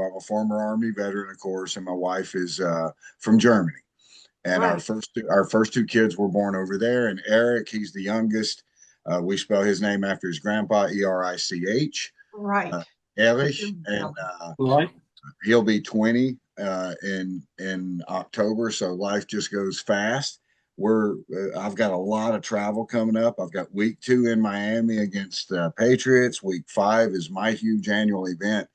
I'm a former Army veteran, of course, and my wife is from Germany. And Right. our first two kids were born over there. And Eric, he's the youngest. We spell his name after his grandpa, Erich, Right. uh, Erich, Yeah. and Right. he'll be 20 in October. So life just goes fast. I've got a lot of travel coming up. I've got week 2 in Miami against the Patriots. Week 5 is my huge annual event,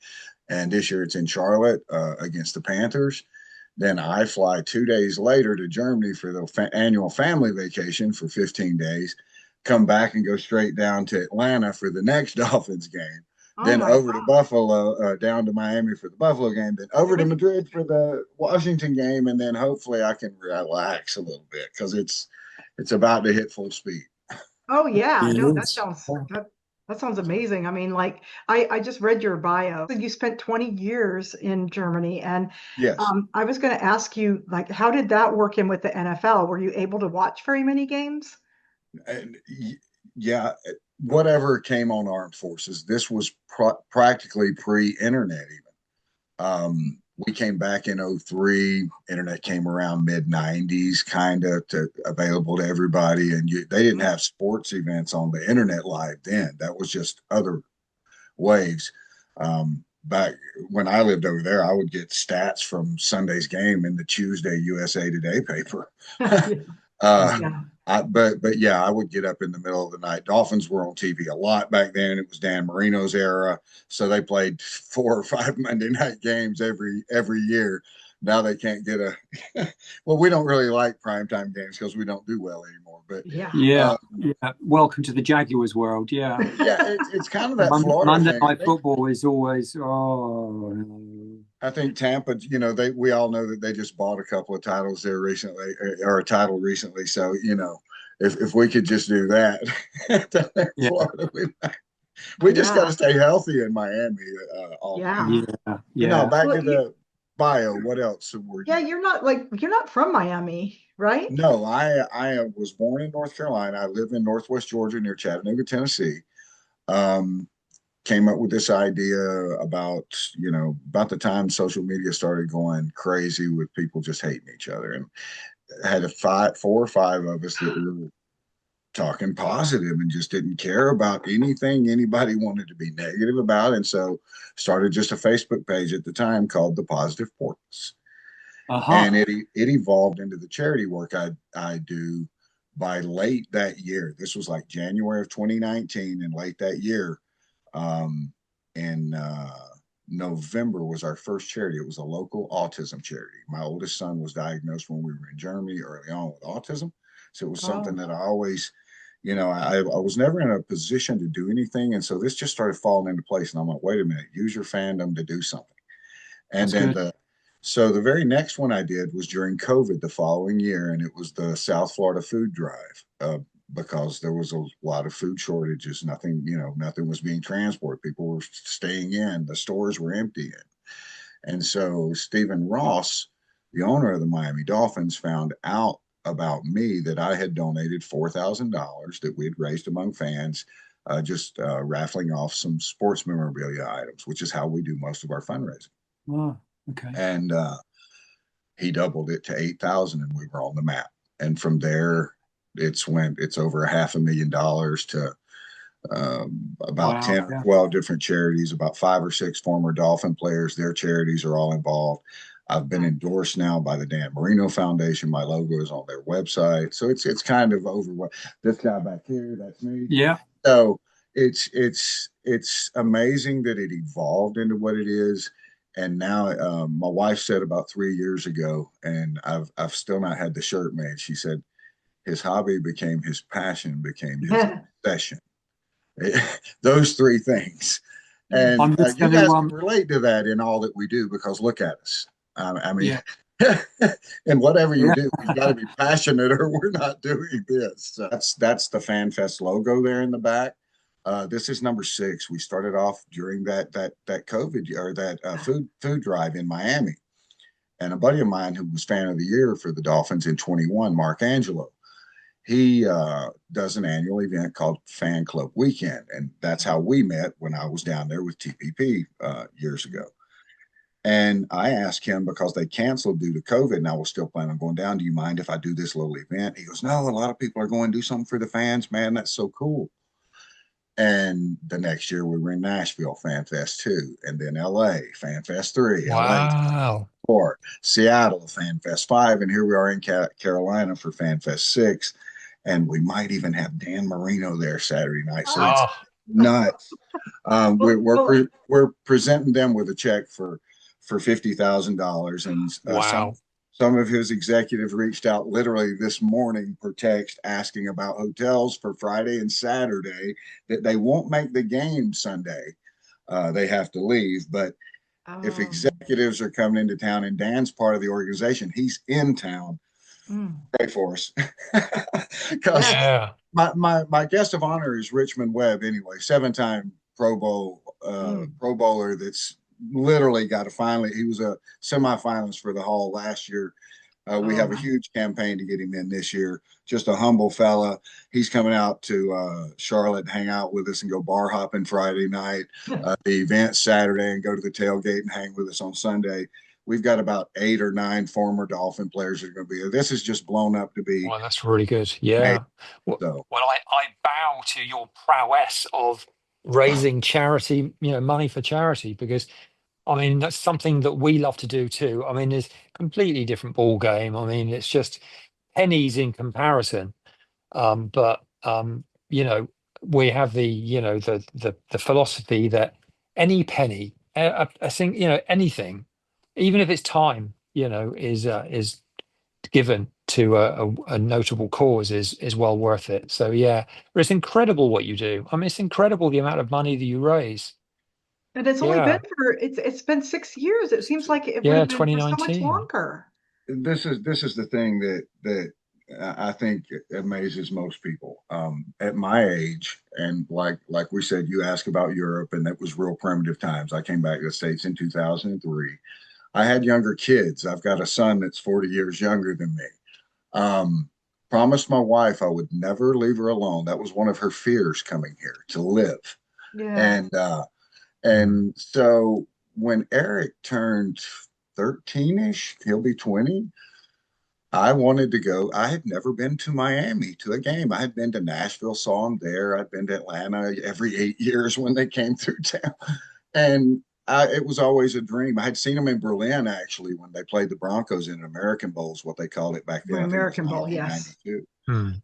and this year it's in Charlotte against the Panthers. Then I fly 2 days later to Germany for the annual family vacation for 15 days, come back and go straight down to Atlanta for the next Dolphins game, Oh then my over to God. Buffalo, down to Miami for the Buffalo game, then over to Everything. Madrid for the Washington game, and then hopefully I can relax a little bit because it's about to hit full speed. Oh yeah. It No, that is. sounds that sounds amazing. I mean, like I just read your bio. You spent 20 years in Germany, and Yes. I was going to ask you, like, how did that work in with the NFL? Were you able to watch very many games? And yeah, whatever came on armed forces, this was practically pre-internet even. We came back in '03. Internet came around mid '90s, kind of available to everybody, and they didn't have sports events on the internet live then. That was just other waves. Back when I lived over there, I would get stats from Sunday's game in the Tuesday USA Today paper. uh, Yeah. but yeah, I would get up in the middle of the night. Dolphins were on TV a lot back then. It was Dan Marino's era, so they played 4 or 5 Monday night games every year. Now they can't get a. Well, we don't really like primetime games because we don't do well anymore. But Yeah. Yeah. uh, Yeah. Welcome to the Jaguars world. Yeah. yeah, it's kind of that Florida Monday thing. night football is always, oh, no. I think Tampa, we all know that they just bought a couple of titles there recently, or a title recently. So, if we could just do that down there in Yeah. Florida, we just got to Yeah. stay healthy in Miami all year. Yeah. Yeah. But no, Yeah. back Well, to the bio. What else were yeah, you? you're not from Miami, right? No, I was born in North Carolina. I live in Northwest Georgia near Chattanooga, Tennessee. Um, Came up with this idea about the time social media started going crazy with people just hating each other, and had 4 or 5 of us that were talking positive and just didn't care about anything anybody wanted to be negative about, and so started just a Facebook page at the time called the Positive Porpoise, and Aha. it evolved into the charity work I do. By late that year, this was like January of 2019, and late that year, um, in November was our first charity. It was a local autism charity. My oldest son was diagnosed when we were in Germany early on with autism. So it was something Oh, that I always, I was never in a position to do anything. And so this just started falling into place. And I'm like, wait a minute, use your fandom to do something. And That's then good. the very next one I did was during COVID the following year, and it was the South Florida food drive. Because there was a lot of food shortages. Nothing was being transported. People were staying in. The stores were emptying. And so Stephen Ross, the owner of the Miami Dolphins, found out about me that I had donated $4,000 that we had raised among fans, just raffling off some sports memorabilia items, which is how we do most of our fundraising. Oh, okay. And he doubled it to 8,000, and we were on the map. And from there, it's over $500,000 to about Wow. 10 or Yeah. 12 different charities, about 5 or 6 former Dolphin players. Their charities are all involved. I've been yeah. endorsed now by the Dan Marino Foundation. My logo is on their website. So it's kind of over what this guy back here, that's me. Yeah. So it's amazing that it evolved into what it is. And now my wife said about 3 years ago, and I've still not had the shirt made. She said his hobby became his passion, became his obsession. Those 3 things. Yes. And I'm just you going to, guys can relate to that in all that we do because look at us. I mean, yeah. and whatever you Yeah. do, you've got to be passionate or we're not doing this. So that's the FanFest logo there in the back. This is number 6. We started off during that COVID or that food drive in Miami, and a buddy of mine who was fan of the year for the Dolphins in 21, Mark Angelo, he does an annual event called Fan Club Weekend, and that's how we met when I was down there with TPP years ago. And I asked him, because they canceled due to COVID and I was still planning on going down, do you mind if I do this little event? He goes, no, a lot of people are going to do something for the fans, man. That's so cool. And the next year we were in Nashville, Fan Fest 2, and then LA, Fan Fest 3, LA Wow. 4, Seattle, Fan Fest 5, and here we are in Carolina for Fan Fest 6. And we might even have Dan Marino there Saturday night. So it's Oh, nuts. Well, well, We're presenting them with a check for $50,000, and wow. some of his executives reached out literally this morning per text asking about hotels for Friday and Saturday, that they won't make the game Sunday. They have to leave, but if executives are coming into town and Dan's part of the organization, he's in town. Pray for us. Because Yeah. my guest of honor is Richmond Webb anyway, 7-time Pro Bowler that's literally got a finally. He was a semifinalist for the Hall last year. We have a huge campaign to get him in this year. Just a humble fella. He's coming out to Charlotte and hang out with us and go bar hopping Friday night, the event Saturday, and go to the tailgate and hang with us on Sunday. We've got about 8 or 9 former Dolphin players that are going to be there. This is just blown up to be. Well, that's really good. Yeah. Well, So. I bow to your prowess of raising charity, money for charity, because I mean, that's something that we love to do too. I mean, it's a completely different ball game. I mean, it's just pennies in comparison. But we have the philosophy that any penny, I think, anything, even if it's time, is given to a notable cause is well worth it. So yeah, but it's incredible what you do. I mean, it's incredible the amount of money that you raise. and it's only been Yeah. it's been 6 years. It seems like it would Yeah, have been for so much 2019. longer. This is the thing that I think amazes most people. At my age, and like we said, you ask about Europe, and that was real primitive times. I came back to the States in 2003. I had younger kids. I've got a son that's 40 years younger than me. Promised my wife I would never leave her alone. That was one of her fears coming here, to live. Yeah. And so when Eric turned 13ish, he'll be 20. I wanted to go. I had never been to Miami to a game. I had been to Nashville, saw them there. I'd been to Atlanta every 8 years when they came through town. And it was always a dream. I had seen them in Berlin, actually, when they played the Broncos in American Bowls, what they called it back then. I think it was American Bowl, yes. 1992.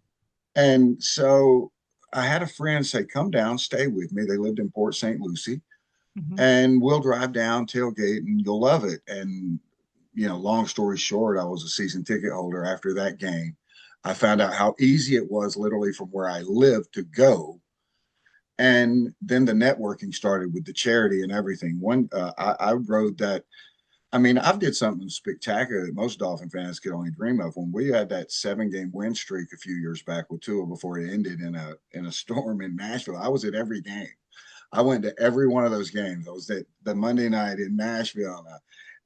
And so I had a friend say, come down, stay with me. They lived in Port St. Lucie. And we'll drive down, tailgate, and you'll love it. And long story short, I was a season ticket holder after that game. I found out how easy it was literally from where I lived to go. And then the networking started with the charity and everything. I rode that. I mean, I've did something spectacular that most Dolphin fans could only dream of. When we had that 7-game win streak a few years back with Duuuval before it ended in a storm in Nashville, I was at every game. I went to every one of those games. I was at the Monday night in Nashville,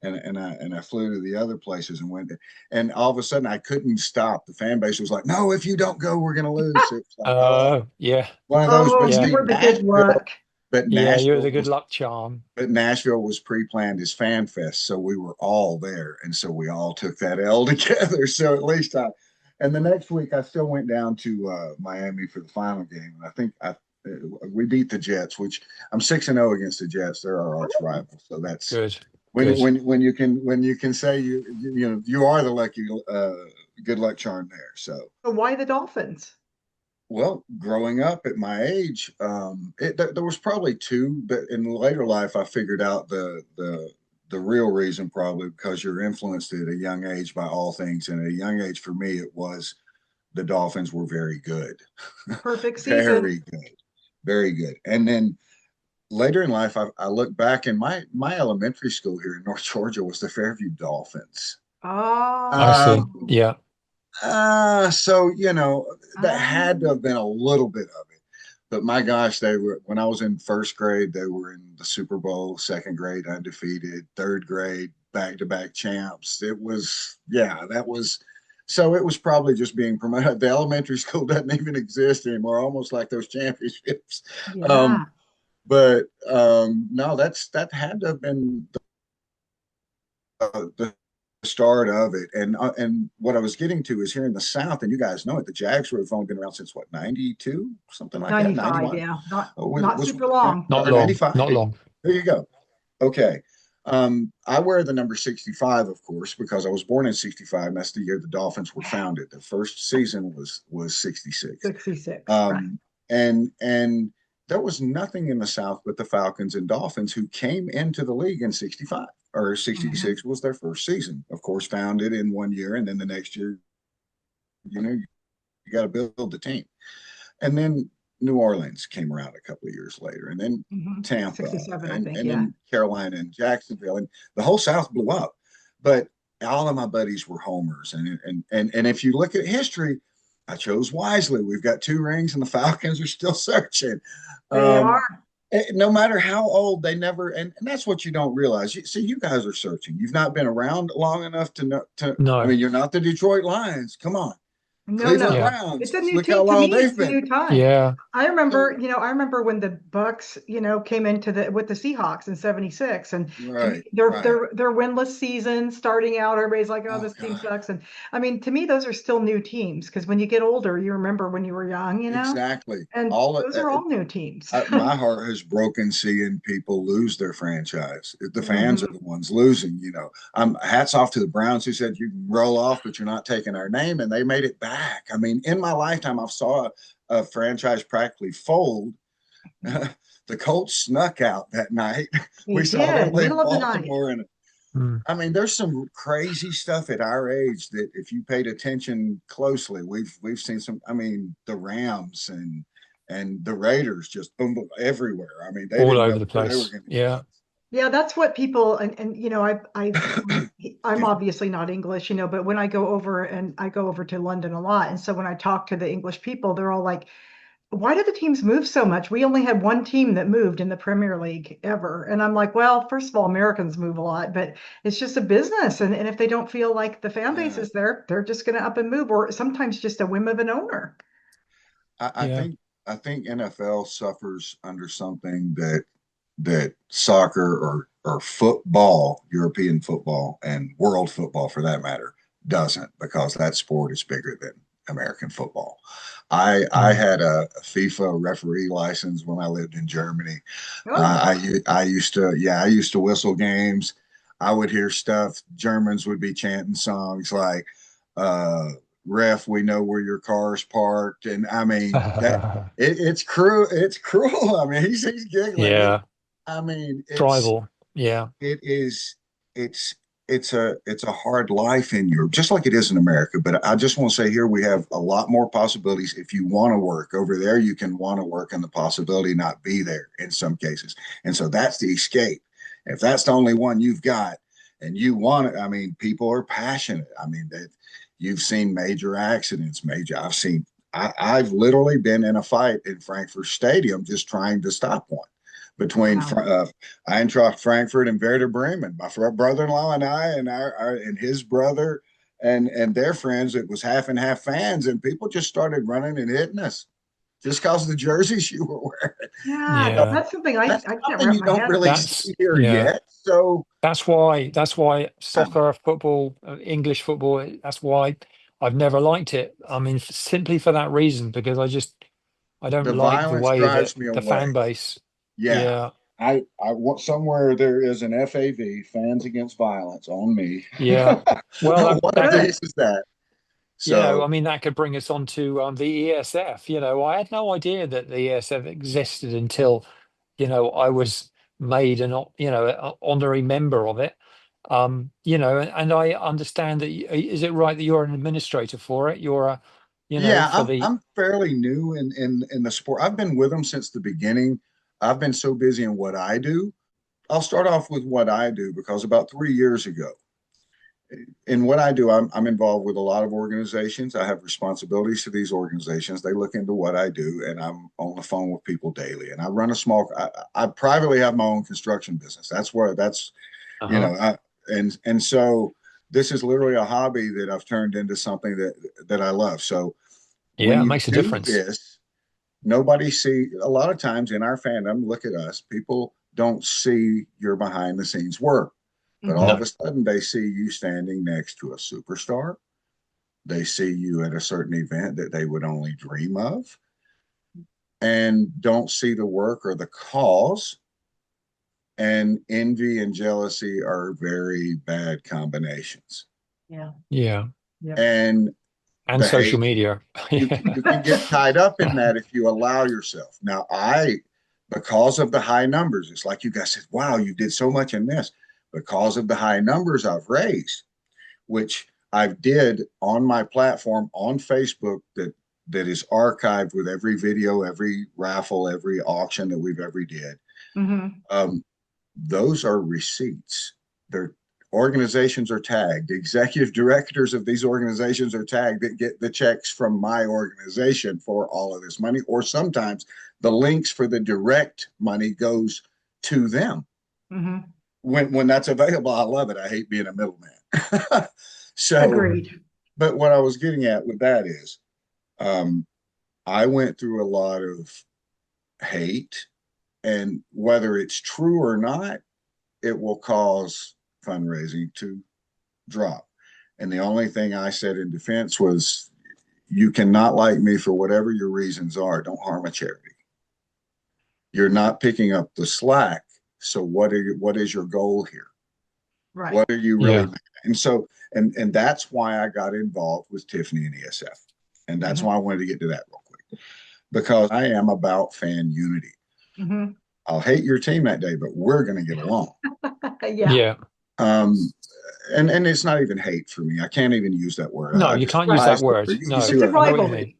and I flew to the other places and went to, and all of a sudden I couldn't stop. The fan base was like, "No, if you don't go, we're going to lose." It was like, oh, Yeah. one of those. But You see, were the good luck. Yeah, you're the Nashville good luck charm. But Nashville was pre-planned as Fan Fest, so we were all there, and so we all took that L together. So at least and the next week I still went down to Miami for the final game, and I think we beat the Jets, which I'm 6-0 against the Jets. They're our arch rival, so that's good. When you can say you are the lucky good luck charm there. So why the Dolphins? Well, growing up at my age, there was probably two, but in later life, I figured out the real reason, probably because you're influenced at a young age by all things. And at a young age, for me, it was the Dolphins were very good, Perfect season, very good, very good. And then later in life, I look back, and my elementary school here in North Georgia was the Fairview Dolphins. I see. Yeah. So that had to have been a little bit of it, but my gosh, they were, when I was in first grade, they were in the Super Bowl, second grade undefeated, third grade back-to-back champs. It was, that was, so it was probably just being promoted. The elementary school doesn't even exist anymore, almost like those championships. Yeah. But no, that had to have been the start of it. And what I was getting to is here in the South, and you guys know it, the Jags have only been around since what, 92, something like that, 95, 91. yeah. Not Was super long. Not or long, 95. not long. There you go. Okay. I wear the number 65, of course, because I was born in 65, and that's the year the Dolphins were founded. The first season was 66. 66, right. And there was nothing in the South but the Falcons and Dolphins, who came into the league in 65, or 66 was their first season. Of course, founded in one year, and then the next year, you got to build the team. And then New Orleans came around a couple of years later, and then Tampa, 67, I think, and yeah. then Carolina and Jacksonville, and the whole South blew up. But all of my buddies were homers, and if you look at history, I chose wisely. We've got 2 rings, and the Falcons are still searching. They are. No matter how old, they never, and that's what you don't realize. See, you guys are searching. You've not been around long enough to know. I No, mean, you're not the Detroit Lions. Come on. No, Cleveland no. Yeah. Browns. It's a new Look team. how To long me, they've it's a been. new time. yeah, I remember when the Bucks, came into with the Seahawks in 76, and Right, their right. their winless season starting out, everybody's like, oh, Oh, this team God. sucks. And I mean, to me, those are still new teams, because when you get older, you remember when you were young, Exactly. and All those are all new teams. my heart has broken seeing people lose their franchise. The fans are Mhm. the ones losing. Hats off to the Browns, who said you can roll off, but you're not taking our name, and they made it back. I mean, in my lifetime, I've saw a franchise practically fold. The Colts snuck out that night. They We saw them did, play middle of the night. Baltimore, and Mm. I mean, there's some crazy stuff at our age that, if you paid attention closely, we've seen some. I mean, the Rams and the Raiders just everywhere. I mean, they All didn't over know the where they were place. going to Yeah, go. Yeah, that's what people, and I'm obviously not English, but when I go over to London a lot, and so when I talk to the English people, they're all like, why do the teams move so much? We only had one team that moved in the Premier League ever. And I'm like, well, first of all, Americans move a lot, but it's just a business. And if they don't feel like the fan base Yeah, is there, they're just going to up and move, or sometimes just a whim of an owner. I yeah, think NFL suffers under something that soccer or football, European football, and world football for that matter, doesn't, because that sport is bigger than American football. I mm. had a FIFA referee license when I lived in Germany. Oh, I used to whistle games. I would hear stuff. Germans would be chanting songs like, "Ref, we know where your car's parked," and I mean it's cruel. It's cruel. I mean, he's giggling. Yeah, I mean, tribal. Yeah, it is it's it's a hard life in Europe, just like it is in America. But I just want to say, here we have a lot more possibilities. If you want to work over there, you can want to work, and the possibility not be there in some cases. And so that's the escape. If that's the only one you've got, and you want it, I mean, people are passionate. I mean, that you've seen major accidents. I've literally been in a fight in Frankfurt Stadium just trying to stop one between wow. Eintracht Frankfurt and Werder Bremen. My brother-in-law and I, and and his brother, and their friends. It was half and half fans, and people just started running and hitting us just because of the jerseys you were wearing. Yeah, So yeah. that's something I that's can't something wrap you my don't head really around. see here Yeah. yet. So That's why soccer, football, English football. That's why I've never liked it. I mean, simply for that reason, because I don't the like the violence way that drives me the away. fan base. Yeah. Yeah, I want somewhere there is an FAV, Fans Against Violence, on me. yeah. Well, One of Good. these is that. I So mean, that could bring us on to the ESF. I had no idea that the ESF existed until, I was made an honorary member of it. And I understand that, is it right that you're an administrator for it? You're yeah, for the, I'm fairly new in the sport. I've been with them since the beginning. I've been so busy in what I do. I'll start off with what I do, because about 3 years ago, in what I do, I'm involved with a lot of organizations. I have responsibilities to these organizations. They look into what I do, and I'm on the phone with people daily. And I run a small. I privately have my own construction business. That's you uh-huh. know, and so this is literally a hobby that I've turned into something that I love. So when Yeah, it you makes a do difference. this, nobody see. A lot of times in our fandom, look at us. People don't see your behind the scenes work. But Mhm. all of No. a sudden, they see you standing next to a superstar. They see you at a certain event that they would only dream of and don't see the work or the cause. And envy and jealousy are very bad combinations. Yeah. Yeah. Yeah. And And the social hate, media. you can get tied up in that if you allow yourself. Now, because of the high numbers, it's like you guys said, wow, you did so much in this. Because of the high numbers I've raised, which I've did on my platform on Facebook that is archived with every video, every raffle, every auction that we've ever did. Mhm. Those are receipts. Their organizations are tagged. The executive directors of these organizations are tagged that get the checks from my organization for all of this money, or sometimes the links for the direct money goes to them. Mhm. When that's available, I love it. I hate being a middleman. So, Agreed. but what I was getting at with that is, um, I went through a lot of hate, and whether it's true or not, it will cause fundraising to drop. And the only thing I said in defense was, you cannot like me for whatever your reasons are. Don't harm a charity. You're not picking up the slack. So what is your goal here? Right. What are you really? Yeah. And so, and that's why I got involved with Tiffany and ESF. And that's Mhm. why I wanted to get to that real quick, because I am about fan unity. Mhm. I'll hate your team that day, but we're going to get along. Yeah. Yeah. Um, and it's not even hate for me. I can't even use that word. No, I you just can't use that biased word. over. You No, see It's a what? I know what you mean. rivalry.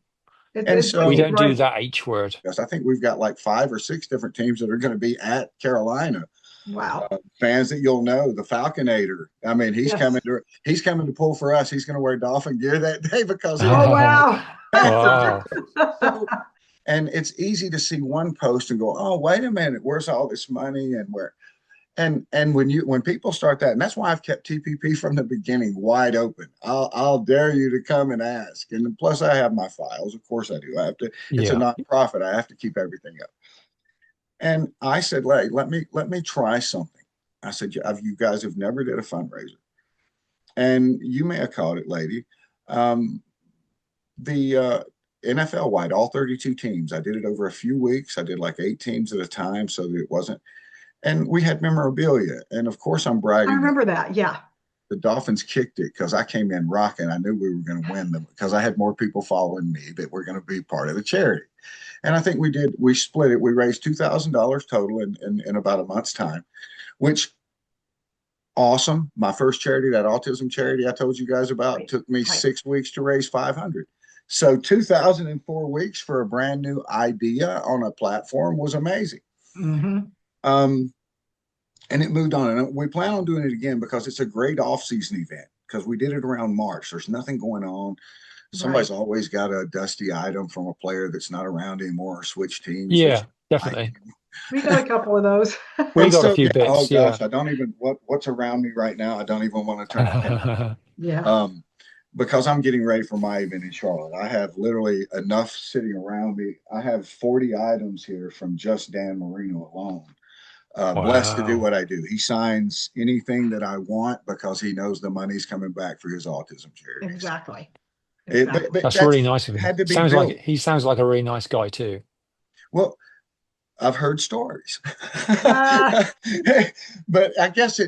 And It's so We basically don't do rivalry. that H word. Yes, I think we've got like 5 or 6 different teams that are going to be at Carolina. Wow. Fans that you'll know, the Falconator. I mean, he's Yes. coming to pull for us. He's going to wear Dolphin gear that day because Oh, wow. Wow. So, and it's easy to see one post and go, oh, wait a minute, where's all this money and where? And when people start that, and that's why I've kept TPP from the beginning wide open. I'll dare you to come and ask. And plus, I have my files. Of course, I do. I have to. It's a Yeah. nonprofit. I have to keep everything up. And I said, let me try something. I said, you guys have never did a fundraiser, and you may have caught it, lady. Um, the NFL wide, all 32 teams. I did it over a few weeks. I did like 8 teams at a time, so that it wasn't. And we had memorabilia, and of course, I'm I bragging that remember that. Yeah. the Dolphins kicked it because I came in rocking. I knew we were going to win them because I had more people following me that were going to be part of the charity. And I think we did. We split it. We raised $2,000 total in about a month's time, which awesome. My first charity, that autism charity I told you guys about, Right. took me Right. 6 weeks to raise 500. So 2004 weeks for a brand new idea on a platform was amazing. Mhm. Um, and it moved on. And we plan on doing it again because it's a great off-season event because we did it around March. There's nothing going on. Somebody's Right. always got a dusty item from a player that's not around anymore or switch teams. Yeah, definitely. We got a couple of those. We And got a so, few yeah, oh bits, yeah. gosh, I don't even what's around me right now. I don't even want to turn a pin. Yeah. Because I'm getting ready for my event in Charlotte. I have literally enough sitting around me. I have 40 items here from just Dan Marino alone. Blessed to do Wow. what I do. He signs anything that I want because he knows the money's coming back for his autism charity. Exactly. But That's really that's nice of him. had to be Sounds like built. he sounds like a really nice guy too. Well, I've heard stories, Ah, but I guess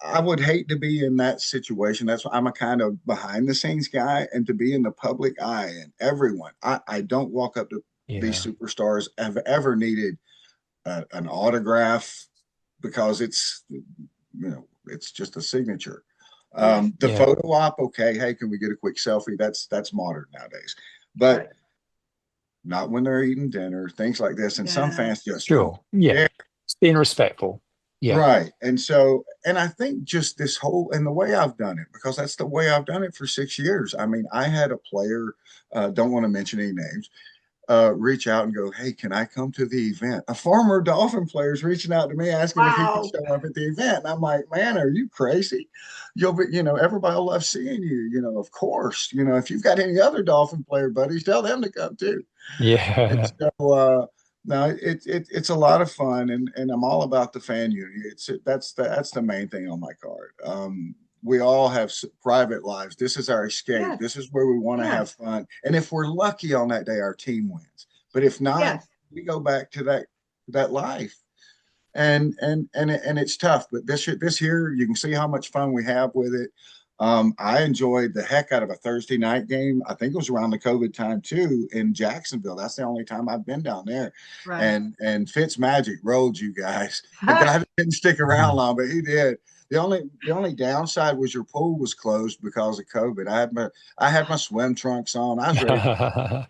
I would hate to be in that situation. That's why I'm a kind of behind the scenes guy, and to be in the public eye and everyone. I don't walk up to these Yeah. superstars have ever needed an autograph because it's just a signature. yes. The Yeah. photo op, okay, hey, can we get a quick selfie? That's modern nowadays, but Right. not when they're eating dinner, things like this. And some Yeah. fans just don't Sure. Yeah. care. It's being respectful. Yeah. Right. And so, and I think just this whole, and the way I've done it, because that's the way I've done it for 6 years. I mean, I had a player, don't want to mention any names, reach out and go, hey, can I come to the event? A former Dolphin player is reaching out to me asking if he can Wow. show up at the event. And I'm like, man, are you crazy? You'll be, everybody will love seeing you, of course. If you've got any other Dolphin player buddies, tell them to come too. And Yeah. so, No, it's a lot of fun, and I'm all about the fan unity. That's the main thing on my card. We all have private lives. This is our escape. Yes, This is where we want to have yes, fun. And if we're lucky on that day, our team wins. But if not, yes. we go back to that life. And it's tough. But this here, you can see how much fun we have with it. I enjoyed the heck out of a Thursday night game. I think it was around the COVID time too in Jacksonville. That's the only time I've been down there. Right. And Fitz Magic rolled you guys. A guy that didn't stick around long, but he did. The only downside was your pool was closed because of COVID. I had my swim trunks on. I was ready.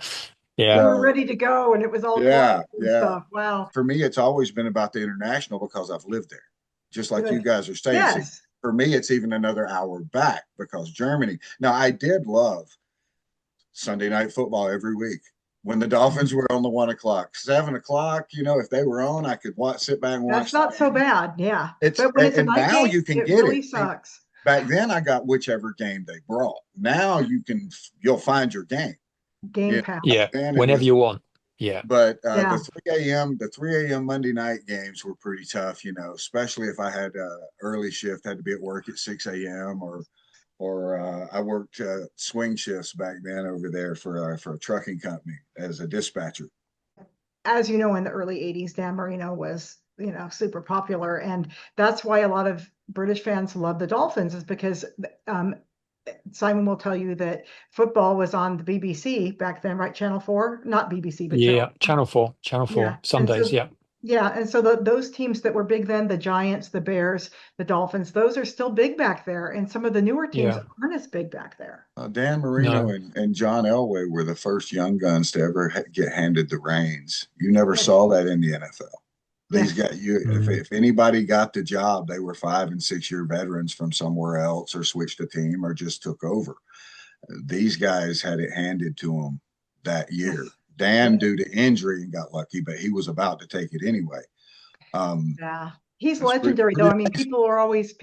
You Yeah. were So ready to go and it was all yeah, closed and yeah. stuff. Wow. For me, it's always been about the international because I've lived there, just like you Good. guys are saying. See, Yes. for me, it's even another hour back because Germany. Now, I did love Sunday night football every week when the Dolphins were on the 1 o'clock, 7 o'clock. If they were on, I could sit back and That's watch not that so game. bad. Yeah. It's But when it's a and night now game, you can it get really it. See, sucks. back then I got whichever game they brought. Now you'll find your game. Game Yeah, pass. Yeah. then it Whenever was. you want. Yeah. But the Yeah. 3 a.m. Monday night games were pretty tough, especially if I had early shift, had to be at work at 6 a.m. or I worked swing shifts back then over there for a trucking company as a dispatcher. As you know, in the early 80s, Dan Marino was, super popular. And that's why a lot of British fans love the Dolphins, is because um, Simon will tell you that football was on the BBC back then, right? Channel 4, not BBC, but Channel Yeah. 4. Channel 4. Channel Yeah. 4. Sundays. Yeah. And so those teams that were big then, the Giants, the Bears, the Dolphins, those are still big back there. And some of the newer teams Yeah. aren't as big back there. Dan Marino No. and John Elway were the first young guns to ever get handed the reins. You never Yes. saw that in the NFL. These Yes. guys, Mm. if anybody got the job, they were 5 and 6 year veterans from somewhere else, or switched a team, or just took over. These guys had it handed to them that year. Yes. Dan, Yes. due to injury, and got lucky, but he was about to take it anyway. Yeah. He's It's legendary though. pretty I mean, people are always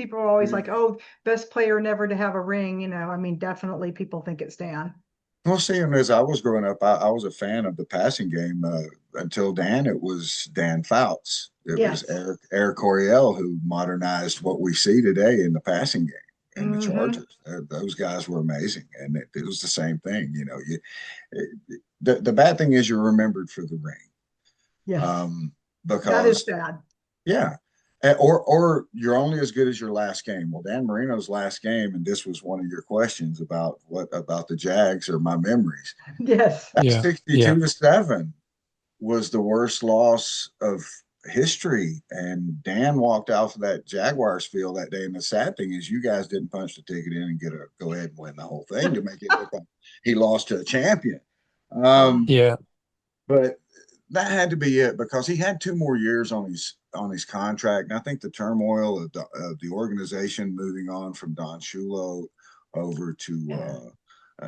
like, amazing. oh, best player never to have a ring. I mean, definitely people think it's Dan. Well, seeing as I was growing up, I was a fan of the passing game until Dan. It was Dan Fouts. It was Yes. Eric Coryell who modernized what we see today in the passing game. And the Hmm. Chargers, those guys were amazing, and it was the same thing. The bad thing is you're remembered for the ring, Yes. That is because sad. yeah. Or you're only as good as your last game. Well, Dan Marino's last game, and this was one of your questions about what about the Jags or my memories. Yes. That Yeah. Yeah. 62-7 was the worst loss of history. And Dan walked off of that Jaguars field that day. And the sad thing is, you guys didn't punch the ticket in and go ahead and win the whole thing to make it look like he lost to a champion. Oh, Yeah. But that had to be it because he had 2 more years on his contract. And I think the turmoil of the organization moving on from Don Shula over to yeah.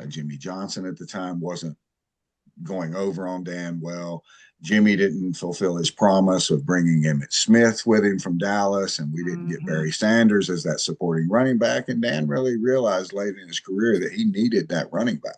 Jimmy Johnson at the time wasn't going over on Dan well. Jimmy didn't fulfill his promise of bringing Emmitt Smith with him from Dallas, and we didn't get Hmm. Barry Sanders as that supporting running back. And Dan really realized late in his career that he needed that running back,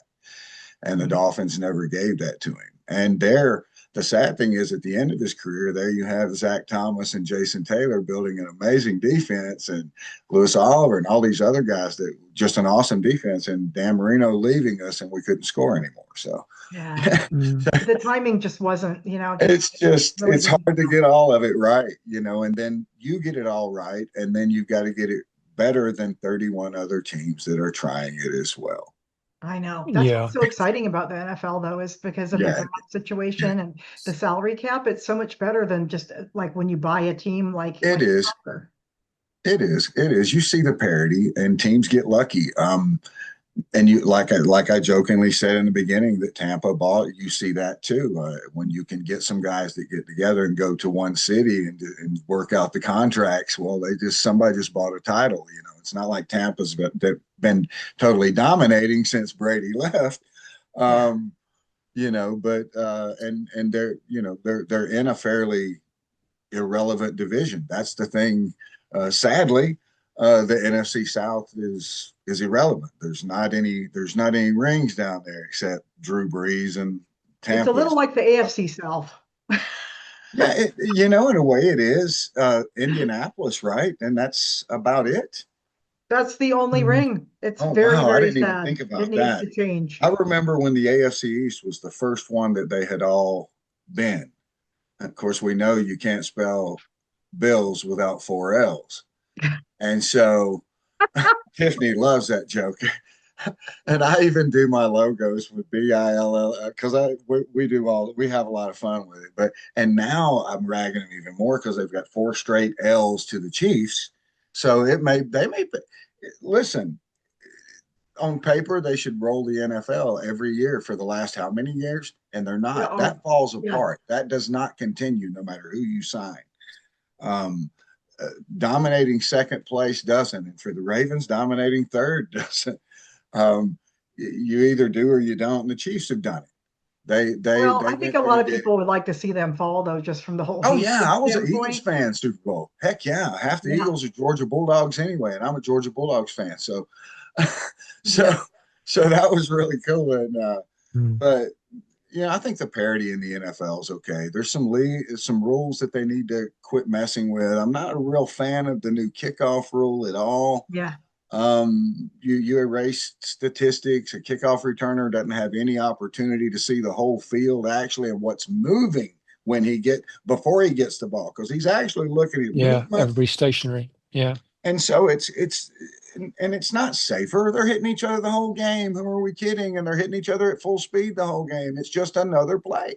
and the Dolphins never gave that to him. And the sad thing is, at the end of his career, there you have Zach Thomas and Jason Taylor building an amazing defense, and Louis Oliver and all these other guys that just an awesome defense, and Dan Marino leaving us, and we couldn't score anymore. So Yeah. Mm. The timing just wasn't, just it's really it's didn't. hard to get all of it right, and then you get it all right, and then you've got to get it better than 31 other teams that are trying it as well. I know. That's Yeah. what's so exciting about the NFL, though, is because of the Yeah, cap situation and the salary cap. It's so much better than just like when you buy a team it like is. soccer. It is. You see the parity, and teams get lucky. And you like I jokingly said in the beginning that Tampa bought. You see that too when you can get some guys that get together and go to one city and work out the contracts. Well, somebody just bought a title. It's not like Tampa's been totally dominating since Brady left. Yeah. But and they're in a fairly irrelevant division. That's the thing. Sadly, the NFC South is irrelevant. There's not any rings down there except Drew Brees and It's a Tampa's. little like the AFC South. Yeah, in a way it is Indianapolis, right? And that's about it. That's the only Mm. ring. It's Oh, very, wow. I very didn't even sad. think It about needs that. to change. I remember when the AFC East was the first one that they had all been. Of course, we know you can't spell Bills without four L's. And so Tiffany loves that joke. And I even do my logos with BILL because we have a lot of fun with it. And now I'm ragging them even more because they've got four straight L's to the Chiefs. So they may listen, on paper they should roll the NFL every year for the last how many years, and they're Yeah, not. oh, That falls yeah. apart. That does not continue no matter who you sign. Um, Dominating second place doesn't, and for the Ravens, dominating third doesn't. Um, you either do or you don't, and the Chiefs have done it. Well, They I think went a there lot and of did it. people would like to see them fall, though, just from the whole Oh yeah, hatred I was an Eagles standpoint. fan. Super Bowl, heck yeah. Half the Yeah, Eagles are Georgia Bulldogs anyway, and I'm a Georgia Bulldogs fan. So, so, yeah. so that was really cool. And Mm. but I think the parity in the NFL is okay. There's some rules that they need to quit messing with. I'm not a real fan of the new kickoff rule at all. Yeah. You erase statistics. A kickoff returner doesn't have any opportunity to see the whole field actually and what's moving when before he gets the ball, because he's actually looking at Yeah, movement. everybody's stationary. Yeah. And so it's not safer. They're hitting each other the whole game. Who are we kidding? And they're hitting each other at full speed the whole game. It's just another play.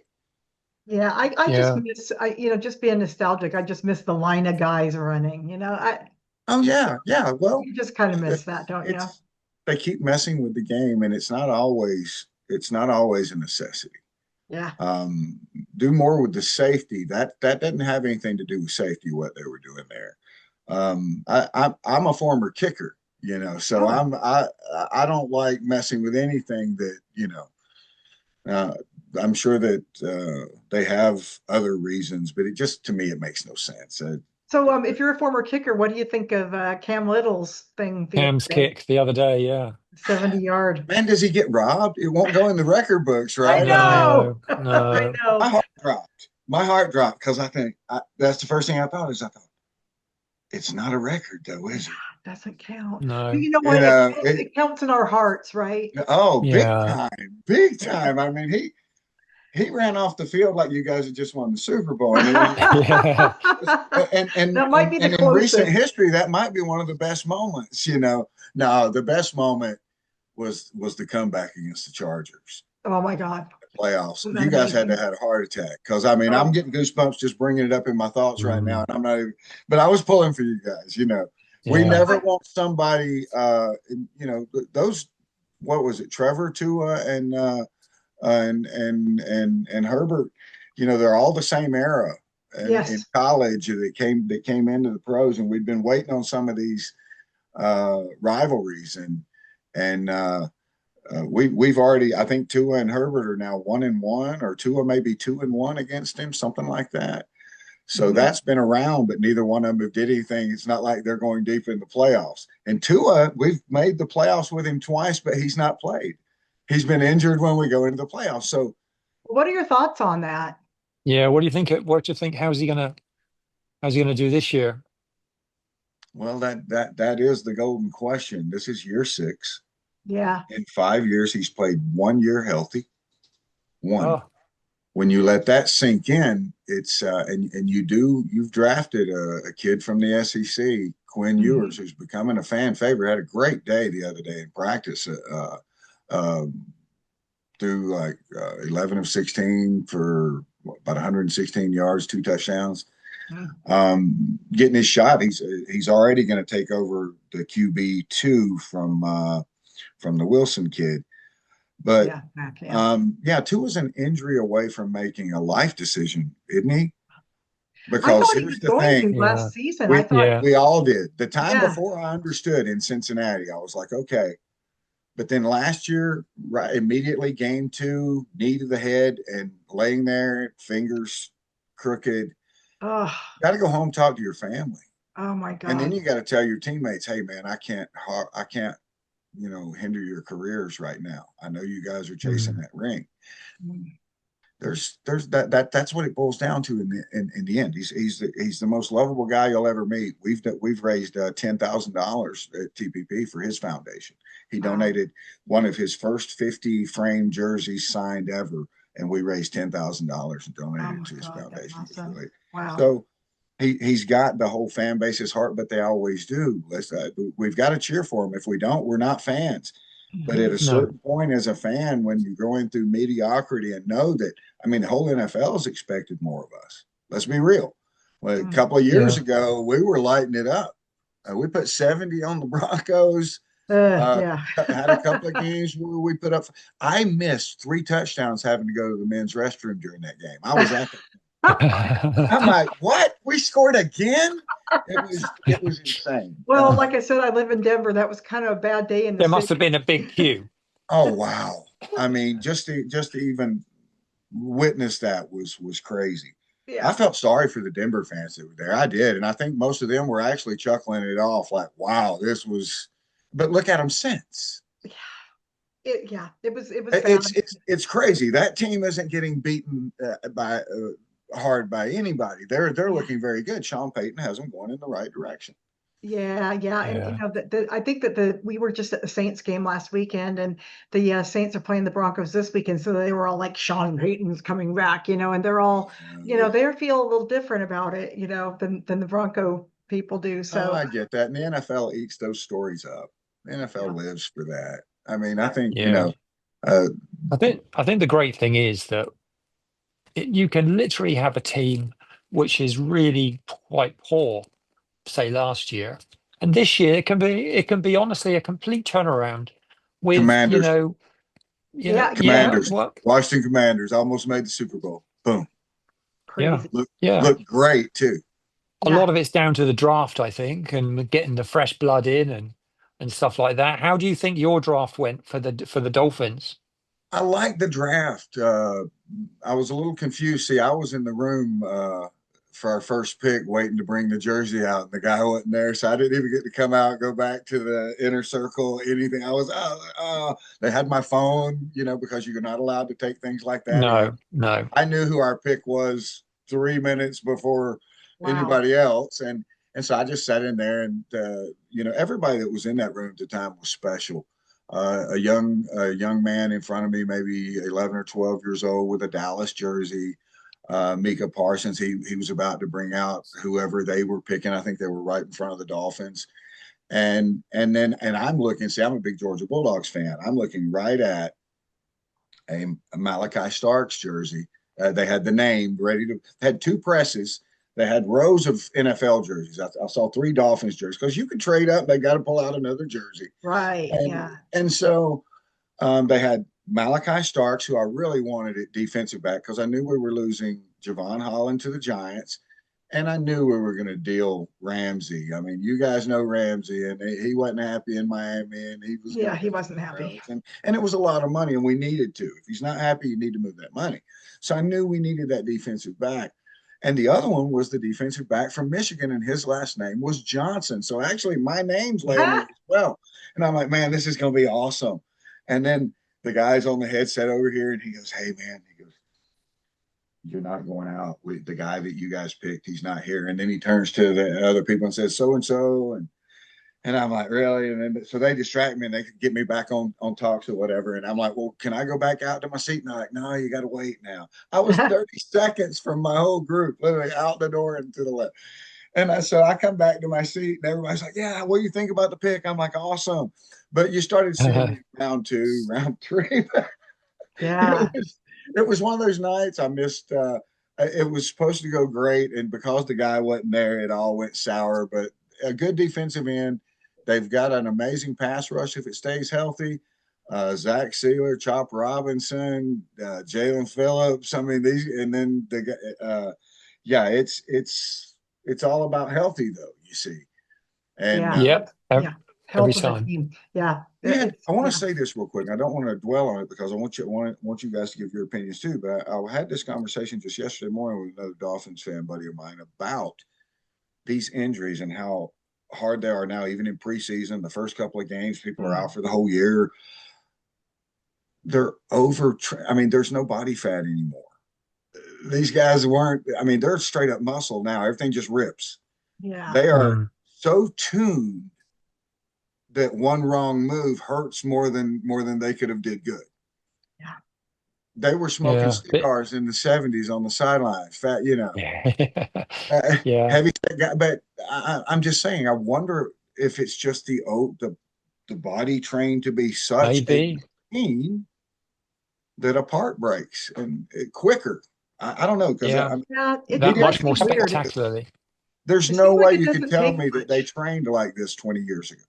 Yeah, I just Yeah. miss, just being nostalgic. I just miss the line of guys running. Oh yeah, yeah. Well, You just kind of miss that, don't you? it's they keep messing with the game, and it's not always a necessity. Yeah. Um, do more with the safety. That doesn't have anything to do with safety. What they were doing there. I'm a former kicker, so Oh, I don't like messing with anything that. Uh, I'm sure that they have other reasons, but to me it makes no sense. so if you're a former kicker, what do you think of Cam Little's thing the other Cam's day? kick the other day. Yeah. 70-yard. Man, does he get robbed? It won't go in the record books, I right? I mean, know. No, I no. know. my heart dropped. My heart dropped because that's the first thing I thought it's not a record though, is it? Doesn't count. But No. you know what? And It counts in our hearts, right? oh, Yeah. big time. I mean, he ran off the field like you guys had just won the Super Bowl. I mean, Yeah. and That might be the in recent closest. history, that might be one of the best moments. No, the best moment was the comeback against the Chargers Oh my God. playoffs. Isn't that You guys had to amazing? have a heart attack because I mean I'm Oh, getting goosebumps just bringing it up in my thoughts right now, Mm. and I'm not even. But I was pulling for you guys. We Yeah. never want somebody. Those. What was it? Trevor Tua and Herbert. They're all the same era. And in yes. college, that came into the pros, and we've been waiting on some of these rivalries, and we've already. I think Tua and Herbert are now 1-1, or Tua maybe 2-1 against him, something like that. So Mhm. that's been around, but neither one of them have did anything. It's not like they're going deep in the playoffs. And Tua, we've made the playoffs with him twice, but he's not played. He's been injured when we go into the playoffs. So, What are your thoughts on that? Yeah. What do you think? What do you think? How's he gonna do this year? well, that is the golden question. This is year 6. Yeah. In 5 years, he's played 1 year healthy. One. Oh. When you let that sink in, it's and you've drafted a kid from the SEC, Quinn Mhm. Ewers, who's becoming a fan favorite. Had a great day the other day in practice. Uh, through like 11 of 16 for about 116 yards, 2 touchdowns. Mm. Getting his shot, he's already going to take over the QB2 from the Wilson kid. But Yeah. Yeah. yeah, Tua's an injury away from making a life decision, isn't he? I Because thought he here's was the going to thing, Yeah. last season. I we thought, Yeah. we all did. The time yeah. before I understood in Cincinnati, I was like, okay. But then last year, right immediately, game 2, knee to the head and laying there, fingers crooked. Oh, Got to go home, talk to your family, oh my and then God. you got to tell your teammates, "Hey, man, I can't, hinder your careers right now. I know you guys are chasing Mm. that ring." Mm. there's that's what it boils down to in the end. He's the most lovable guy you'll ever meet. We've raised $10,000 at TPP for his foundation. He Wow. donated one of his first 50 frame jerseys signed ever, and we raised $10,000 and Oh donated my it to his God, that's foundation. It's awesome. really Wow. so he's got the whole fan base's heart, but they always do. We've got to cheer for him. If we don't, we're not fans. But at a No. certain point as a fan, when you're going through mediocrity and know that, I mean, the whole NFL has expected more of us. Let's be real. Well, a couple of years Yeah. ago, we were lighting it up. We put 70 on the Broncos. Yeah. Had a couple of games where we put up. I missed 3 touchdowns having to go to the men's restroom during that game. I was at the. I'm like, what? We scored again? It was insane. Well, like I said, I live in Denver. That was kind of a bad day in the There must city. have been a big queue. Oh wow! I mean, just to even witness that was crazy. I Yeah. felt sorry for the Denver fans that were there. I did, and I think most of them were actually chuckling it off, like, "Wow, this was." But look at them since. It was bad. It's crazy. That team isn't getting beaten by hard by anybody. They're Yeah. looking very good. Sean Payton has them going in the right direction. Yeah, and Yeah. I think that we were just at the Saints game last weekend, and the Saints are playing the Broncos this weekend, so they were all like, Sean Payton's coming back, and they're all, they feel a little different about it, than the Bronco people do. Oh, So I get that. And the NFL eats those stories up. The yeah, NFL lives for that. I mean, I yeah, think, Yeah. uh, I think the great thing is that you can literally have a team which is really quite poor, say last year, and this year it can be honestly a complete turnaround with Commanders, yeah, yeah, Commanders, well, Washington Commanders almost made the Super Bowl. Boom. yeah, crazy. yeah. Look great too. A Yeah. lot of it's down to the draft, I think, and getting the fresh blood in and stuff like that. How do you think your draft went for the Dolphins? I like the draft. I was a little confused. See, I was in the room for our first pick, waiting to bring the jersey out, and the guy wasn't there, so I didn't even get to come out, go back to the inner circle, anything. I was, they had my phone, because you're not allowed to take things like that in. No, no. I knew who our pick was 3 minutes before Wow. anybody else, and so I just sat in there, and everybody that was in that room at the time was special. A young man in front of me, maybe 11 or 12 years old, with a Dallas jersey. Micah Parsons, he was about to bring out whoever they were picking. I think they were right in front of the Dolphins. And I'm looking. See, I'm a big Georgia Bulldogs fan. I'm looking right at a Malachi Starks jersey. They had the name ready to. Had 2 presses. They had rows of NFL jerseys. I saw 3 Dolphins jerseys because you could trade up. They got to pull out another jersey. Right. And Yeah. and so they had Malachi Starks, who I really wanted at defensive back because I knew we were losing Javon Holland to the Giants, and I knew we were going to deal Ramsey. I mean, you guys know Ramsey, and he wasn't happy in Miami, and he was Yeah, going to he go wasn't somewhere happy. else. And it was a lot of money, and we needed to. If he's not happy, you need to move that money. So I knew we needed that defensive back. And the other one was the defensive back from Michigan, and his last name was Johnson. So actually, my name's landed as well. And I'm like, man, this is going to be awesome. And then the guy's on the headset over here, and he goes, hey, man, he goes, you're not going out with the guy that you guys picked. He's not here. And then he turns to the other people and says, so and so. And I'm like, really? And then so they distract me and they get me back on talks or whatever. And I'm like, well, can I go back out to my seat? And they're like, no, you got to wait now. I was 30 seconds from my whole group, literally out the door and to the left. And so I come back to my seat and everybody's like, yeah, what do you think about the pick? I'm like, awesome. But you started seeing me round 2, round 3. Yeah. It was one of those nights I missed. It was supposed to go great. And because the guy wasn't there, it all went sour. But a good defensive end. They've got an amazing pass rush if it stays healthy. Zach Sealer, Chop Robinson, Jalen Phillips. I mean, these, and then yeah, it's all about healthy though. You see, and Yeah. Yep. Yeah. Every Health of the time. team. Yeah. yeah, I want Yeah. to say this real quick. I don't want to dwell on it because I want you guys to give your opinions too. But I had this conversation just yesterday morning with another Dolphins fan buddy of mine about these injuries and how hard they are now, even in preseason. The first couple of games, people are out for the whole year. They're over. I mean, there's no body fat anymore. these guys weren't, I mean, they're straight up muscle now. Everything just rips. Yeah. They are Mm. so tuned that one wrong move hurts more than they could have did good. Yeah. They were smoking Yeah. cigars in the 70s on the sidelines, fat, Yeah. Yeah. heavy set guy. But I'm just saying, I wonder if it's just the body trained to be such a Maybe. machine that a part breaks and quicker. I don't know because Yeah. Yeah, we That didn't much does more seem come up weird. with it. spectacularly. There's It no seems like way it you could doesn't tell take me that they much. trained like this 20 years ago.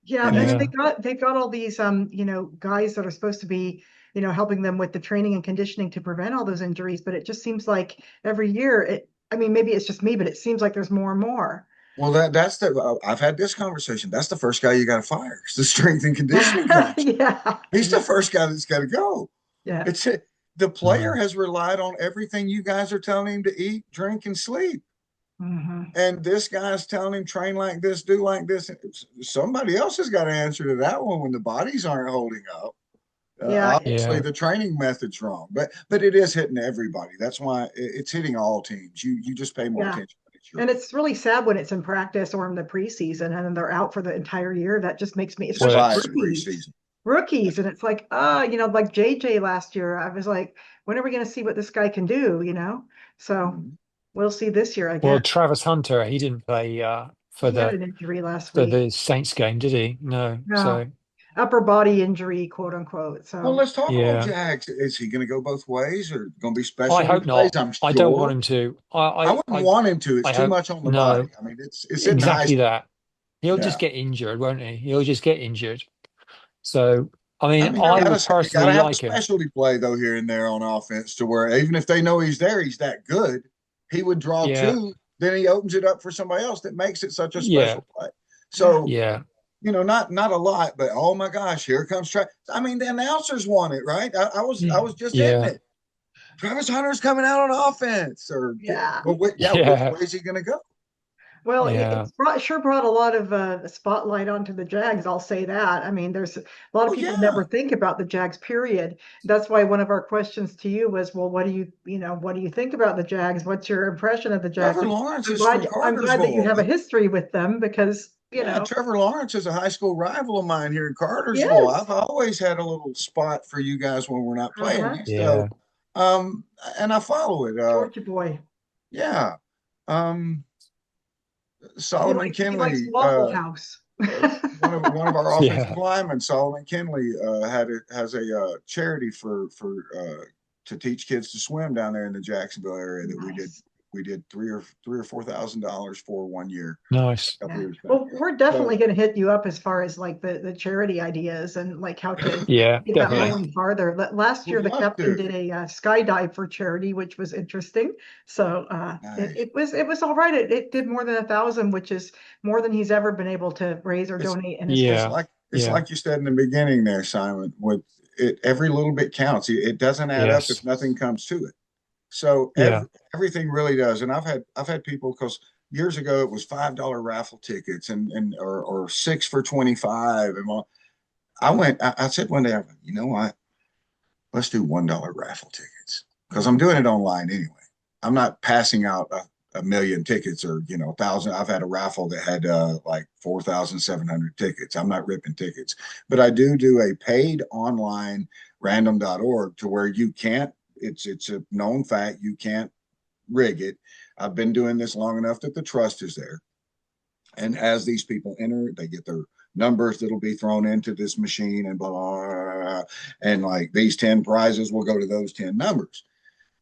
Yeah, And I it's mean Yeah. they've got all these guys that are supposed to be, helping them with the training and conditioning to prevent all those injuries, but it just seems like every year I mean maybe it's just me, but it seems like there's more and more. well, that's I've had this conversation. That's the first guy you got to fire. It's the strength and conditioning coach. Yeah. He's the first guy that's got to go. Yeah. It's it. The player Mm. has relied on everything you guys are telling him to eat, drink, and sleep. Hmm. And this guy's telling him train like this, do like this. Somebody else has got to answer to that one when the bodies aren't holding up. Yeah. Obviously, Yeah. the training method's wrong, but it is hitting everybody. That's why it's hitting all teams. You just pay more Yeah. attention. And it's really sad when it's in practice or in the preseason and then they're out for the entire year. That just makes me, especially Well, Despise rookies. preseason. Rookies. And it's like, like JJ last year, I was like, when are we going to see what this guy can do? So Mhm. we'll see this year, I well, guess. Travis Hunter, he didn't play for He had the an injury last week. Saints game, did he? No. No, So upper body injury, quote unquote. Well, So let's talk about yeah. Jags. Is he going to go both ways or going to be I specialty hope plays? not. I'm I don't want sure. him to. I wouldn't want him to. It's I too hope much on the body. no. I mean, it's in high Exactly school. that. He'll just Yeah. get injured, won't he? He'll just get injured. So I I mean, mean, I would you gotta personally have a like him. specialty play though here and there on offense to where even if they know he's there, he's that good. He would draw Yeah. two, then he opens it up for somebody else that makes it such a Yeah. special play. yeah, So Yeah. not a lot, but oh my gosh, here comes Travis. I mean, the announcers want it, right? I was just hitting Yeah. it. Travis Hunter's coming out on offense, or yeah. well, which Yeah. way is he going to go? Well, Yeah. it's sure brought a lot of spotlight onto the Jags. I'll say that. I mean, there's a lot of Well, people yeah, never think about the Jags, period. That's why one of our questions to you was, well, what do you think about the Jags? What's your impression of the Jags? Trevor Lawrence I'm is from glad that you have Cartersville. a history with them because, Yeah, Trevor Lawrence is a high school rival of mine here in Cartersville. yes. I've always had a little spot for you guys when we're not playing Uh-huh. you. Yeah. So, and I follow it. Georgia boy. Yeah. Um, He Solomon likes Kinley, Waffle House. one of our offensive Yeah. linemen, Solomon Kinley, has a charity to teach kids to swim down there in the Jacksonville area that Nice. we did three or $4,000 for 1 year Nice. a couple Yeah. years back. Well, we're definitely So going to hit you up as far as like the charity ideas and like how to Yeah. get that Definitely. rolling farther. Last year, would the love captain to. did a skydive for charity, which was interesting. So Nice. it was all right. It did more than 1,000, which is more than he's ever been able to raise or It's donate in his whole. Yeah. it's Yeah. like you said in the beginning there, Simon. With it, every little bit counts. It doesn't add up Yes. if nothing comes to it. So Yeah. everything really does. And I've had people because years ago it was $5 raffle tickets or 6 for 25. And I said one day, I went, you know what? Let's do $1 raffle tickets because I'm doing it online anyway. I'm not passing out a million tickets or 1,000. I've had a raffle that had like 4,700 tickets. I'm not ripping tickets, but I do a paid online random.org to where you can't. It's a known fact you can't rig it. I've been doing this long enough that the trust is there. And as these people enter, they get their numbers that'll be thrown into this machine and blah, blah, blah, blah. And like these 10 prizes will go to those 10 numbers.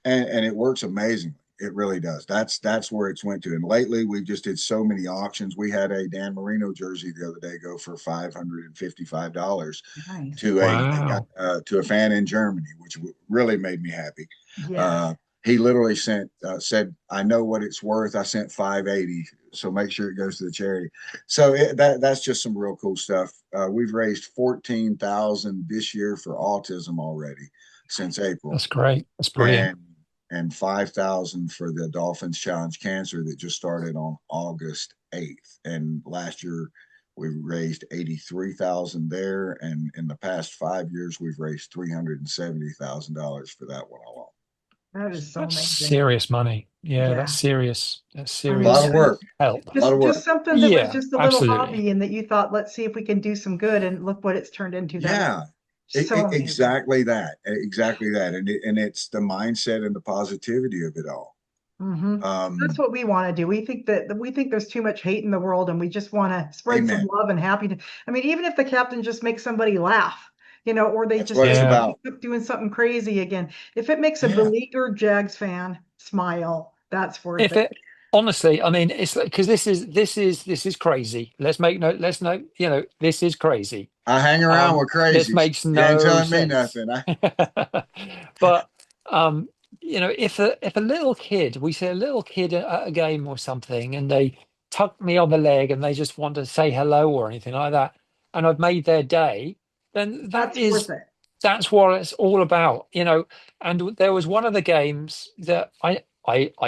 And it works amazingly. It really does. That's where it's went to. And lately we just did so many auctions. We had a Dan Marino jersey the other day go for $555 Nice. Wow. to a fan in Germany, which really made me happy. Yeah. He literally said, I know what it's worth. I sent 580, so make sure it goes to the charity. So that's just some real cool stuff. We've raised 14,000 this year for autism already since April, That's great. That's brilliant. and 5,000 for the Dolphins Challenge Cancer that just started on August 8th. And last year we raised 83,000 there, and in the past 5 years we've raised $370,000 for that one alone. That is so That's amazing. serious money. Yeah, Yeah. that's serious. That's I A mean, lot of serious work. help. A lot of work. just something that was Yeah, just a little absolutely. hobby and that you thought, let's see if we can do some good, and look what it's turned into. That is Yeah. so amazing. Exactly that. Exactly that. And it's the mindset and the positivity of it all. Hmm. That's Um, what we want to do. We think there's too much hate in the world, and we just want to spread some amen. love and happiness. I mean, even if the captain just makes somebody laugh, or they That's just what it's Yeah. about. keep doing something crazy again. If it makes a Yeah. beleaguered Jags fan smile, that's worth If it. it honestly, I mean, it's because this is crazy. Let's note, this is crazy. I hang around with This crazies. makes You ain't no telling me sense. nothing. But if a little kid, we see a little kid at a game or something, and they tuck me on the leg and they just want to say hello or anything like that, and I've made their day, then That's worth it. that's what it's all about. And there was one of the games that I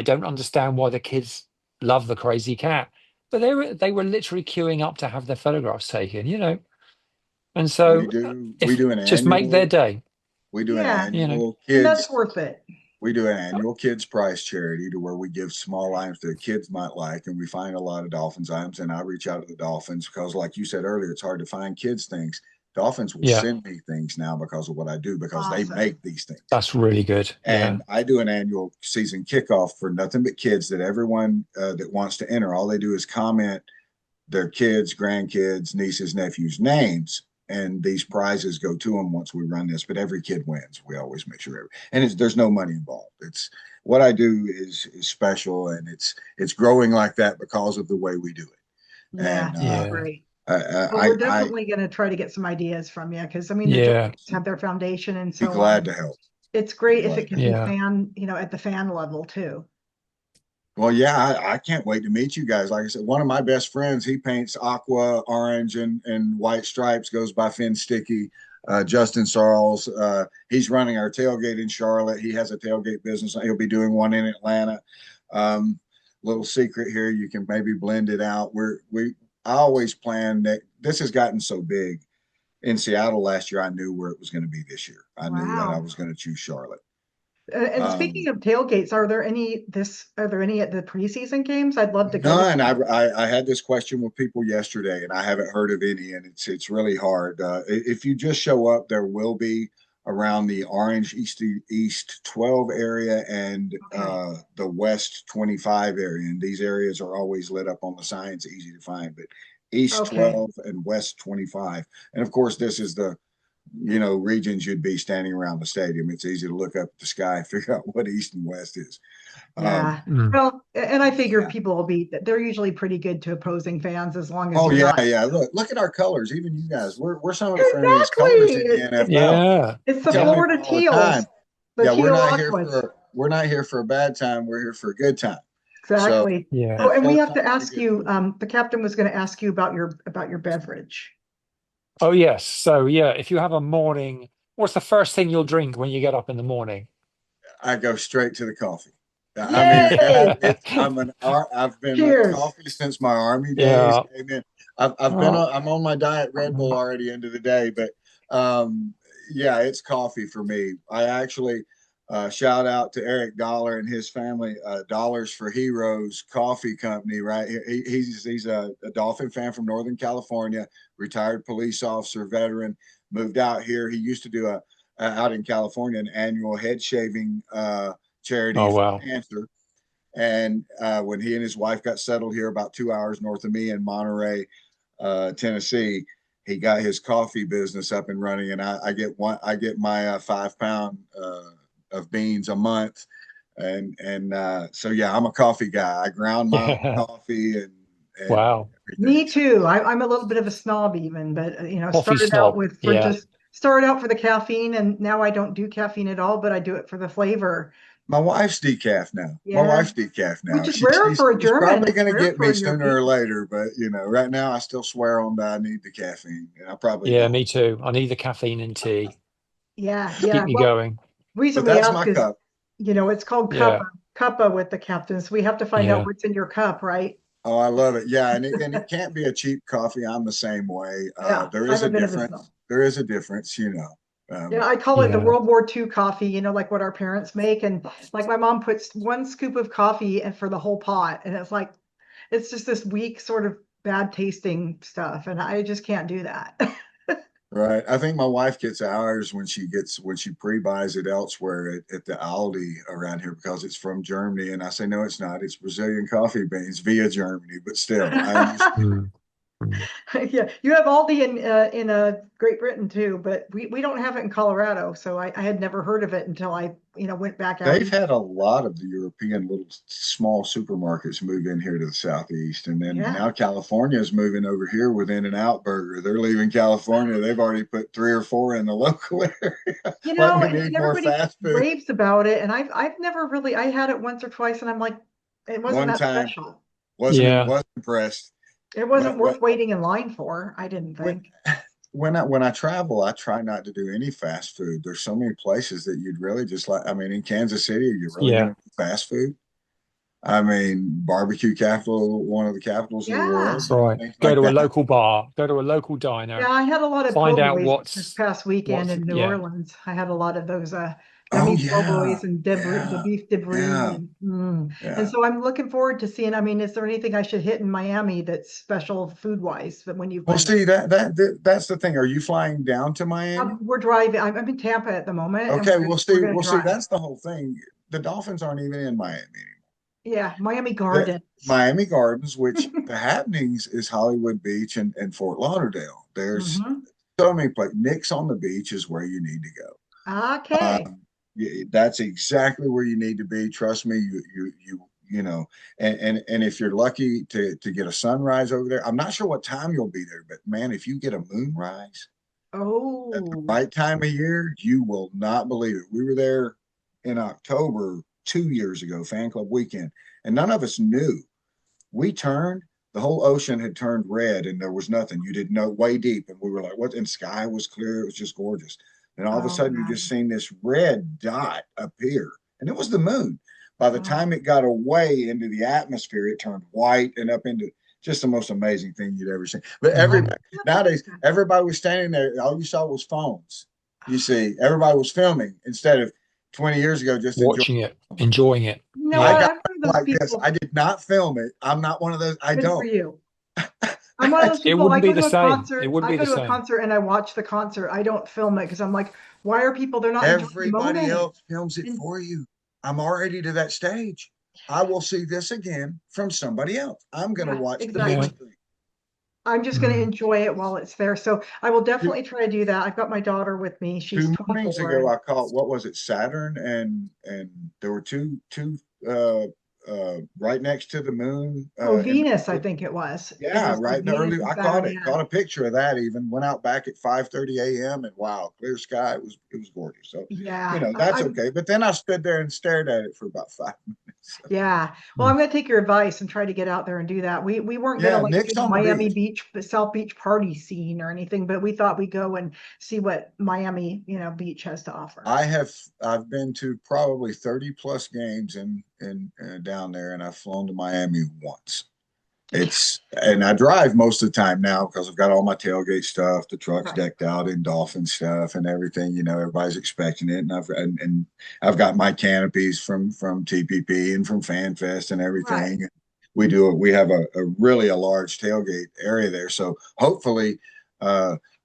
don't understand why the kids love the crazy cat, but they were literally queuing up to have their photographs taken. And We so do we if do an just make their annual day, we do an Yeah, you know. annual and that's kids worth it. we do an annual kids prize charity to where we give small items that kids might like, and we find a lot of Dolphins items. And I reach out to the Dolphins because, like you said earlier, it's hard to find kids things. Dolphins will Yeah, send me things now because of what I do, because they Awesome. make these things. that's really good. Yeah. And I do an annual season kickoff for nothing but kids, that everyone that wants to enter, all they do is comment their kids, grandkids, nieces, nephews' names, and these prizes go to them once we run this. But every kid wins. We always make sure, there's no money involved. It's what I do is special, and it's growing like that because of the way we do it. Yeah, And that's Yeah. great. Well, I we're definitely going to try to get some ideas from you, because I mean, the Yeah. Dolphins have their foundation and be so glad on. to help. It's Be great if glad it to can help. be Yeah. at the fan level too. Well, yeah, I can't wait to meet you guys. Like I said, one of my best friends, he paints aqua, orange, and white stripes, goes by Finn Sticky. Justin Sarles, he's running our tailgate in Charlotte. He has a tailgate business. He'll be doing one in Atlanta. Um, Little secret here, you can maybe blend it out. I always plan that this has gotten so big. In Seattle last year, I knew where it was going to be this year. I knew that I Wow. was going to choose Charlotte. And speaking Um, of tailgates, are there any at the preseason games? I'd love to go to None. one. I had this question with people yesterday, and I haven't heard of any, and it's really hard. If you just show up, there will be around the Orange East 12 area and Okay. the West 25 area, and these areas are always lit up on the signs, easy to find. But East Okay. 12 and West 25, and of course, this is the regions you'd be standing around the stadium. It's easy to look up at the sky and figure out what East and West is. Yeah. Mm. Well, and I figure Yeah. people they're usually pretty good to opposing fans as long as Oh you're yeah, not. yeah. Look at our colors. Even you guys, we're some of the friendliest colors Exactly. in the NFL. Yeah. It's I the tell Yeah. people Florida all the time, teals, the yeah, teal aquas. we're not here for a bad time. We're here for a good time. So Exactly. Oh, Yeah. and we tell us have to something to be ask good you, for. the captain was going to ask you about your beverage. Oh, yes. So, yeah, if you have a morning, what's the first thing you'll drink when you get up in the morning? I go straight to the coffee. I mean, Yay! I've been a Cheers. coffee since my Army days. Yeah. Amen. Oh, I'm on my diet Red Bull already into the day, but um, yeah, it's coffee for me. I actually shout out to Eric Dollar and his family, Dollars for Heroes Coffee Company. Right, he's a Dolphin fan from Northern California, retired police officer, veteran, moved out here. He used to do out in California an annual head shaving charity oh, for wow. cancer. And when he and his wife got settled here about 2 hours north of me in Monterey, Tennessee, he got his coffee business up and running. And I get my 5 pound of beans a month. And so, yeah, I'm a coffee guy. I ground my own Yeah. coffee and Wow. everything. Me too. I'm a little bit of a snob even, but Coffee snob. Yeah. started out for the caffeine, and now I don't do caffeine at all, but I do it for the flavor. My wife's decaf now. My Yeah, wife's decaf which now. is rare for a She's German. probably It's going to rare get for me a sooner or European. later, but right now I still swear on that I need the caffeine, and I probably Yeah, don't. me too. I need the caffeine in tea. Yeah, Keep yeah. me Well, going. reason But we that's ask my is, cup. it's called Yeah. Cuppa with the captains. We have to find out Yeah. what's in your cup, right? Oh, I love it. Yeah, and it can't be a cheap coffee. I'm the same way. Yeah, There is I'm a a bit of a snob. difference. There is a difference. Yeah, I call it the Yeah. World War II coffee, you know, like what our parents make. And like my mom puts 1 scoop of coffee and for the whole pot. And it's like, it's just this weak, sort of bad tasting stuff. And I just can't do that. Right. I think my wife gets ours when she pre-buys it elsewhere at the Aldi around here because it's from Germany. And I say, no, it's not. It's Brazilian coffee beans via Germany. But still, I understand. Mm, mm. Yeah, you have Aldi in Great Britain too, but we don't have it in Colorado. So I had never heard of it until I, went back out They've east. had a lot of the European little small supermarkets move in here to the southeast, and then Yeah. now California is moving over here with In-N-Out Burger. They're leaving California. They've already put 3 or 4 in the local area. Like we And need more everybody fast food. raves about it, and I've never really, I had it once or twice, and I'm like, it wasn't One that time special. Yeah. wasn't impressed. It When, wasn't worth waiting in line for, I didn't when, think. when I travel, I try not to do any fast food. There's so many places that you'd really just like. I mean, in Kansas City, are you really Yeah. going to do fast food? I mean, barbecue capital, one of the capitals of the Yeah. world, That's right. things Go like to a that. local bar, go to a local diner, Yeah, I had a lot of po' find out boys this past weekend in New yeah. Orleans. I had a lot of those Oh yummy po' yeah, boys and the yeah, beef debris yeah, and yeah. so I'm looking forward to seeing. I mean, is there anything I should hit in Miami that's special food wise that when you Well, find see that's the thing. Are you flying down to Miami? we're driving. I'm in Tampa at the moment, and Okay, we're gonna we'll see. drive. That's the whole thing. The Dolphins aren't even in Miami Yeah, Miami anymore. Gardens. Miami Gardens, which the happenings is Hollywood Beach and Fort Lauderdale. There's Hmm. so many places. Nick's on the beach is where you need to go. Okay. That's exactly where you need to be. Trust me, you know, and if you're lucky to get a sunrise over there, I'm not sure what time you'll be there, but man, if you get a moonrise at the Oh. right time of year, you will not believe it. We were there in October 2 years ago, fan club weekend, and none of us knew. We turned, the whole ocean had turned red and there was nothing. You didn't know, way deep. And we were like, what? And sky was clear. It was just gorgeous. And all of a Oh, sudden, you just seen this red dot appear, and it was the moon. By the oh. time it got away into the atmosphere, it turned white and up into just the most amazing thing you'd ever seen. But Mhm. nowadays, everybody was standing there. All you saw was phones. You see, everybody was filming instead of 20 years ago, just enjoying. Watching it, enjoying it. You know I what? Yeah. got I'm one of those like this. people. I did not film it. I'm not one of those. I Good for don't. you. I'm one of those It people. I wouldn't be go the to a same. It concert. wouldn't I be go the to a same. concert and I watch the concert. I don't film it because I'm like, why are people? They're not enjoying the Everybody moment. else films it And for you. I'm already to that stage. I will see this again from somebody else. I'm going to yeah, watch the Yeah. exactly. next thing. I'm just going to Mm. enjoy it while it's there. So I will Two, definitely try to do that. I've got my daughter with me. She's 2 mornings 24. ago, I caught, what was it, Saturn, and there were two uh, right next to the moon. Oh, Venus, I think it was. It Yeah, was like right in the Venus early. and I caught Saturn. it. Yeah. Caught a picture of that. Even went out back at 5:30 a.m. and wow, clear sky. It was gorgeous. So Yeah. that's okay. But then I stood there and stared at it for about 5 minutes. Yeah. Well, I'm Mm. going to take your advice and try to get out there and do that. We weren't going to Yeah, like do Nick's the on the Miami beach. Beach, the South Beach party scene or anything, but we thought we'd go and see what Miami, beach has to offer. I've been to probably 30 plus games in down there, and I've flown to Miami once. And I drive most of the time now because I've got all my tailgate stuff, the truck's Right. decked out in Dolphin stuff and everything. Everybody's expecting it, and I've got my canopies from TPP and from Fan Fest and Right. everything. We have a really a large tailgate area there, so hopefully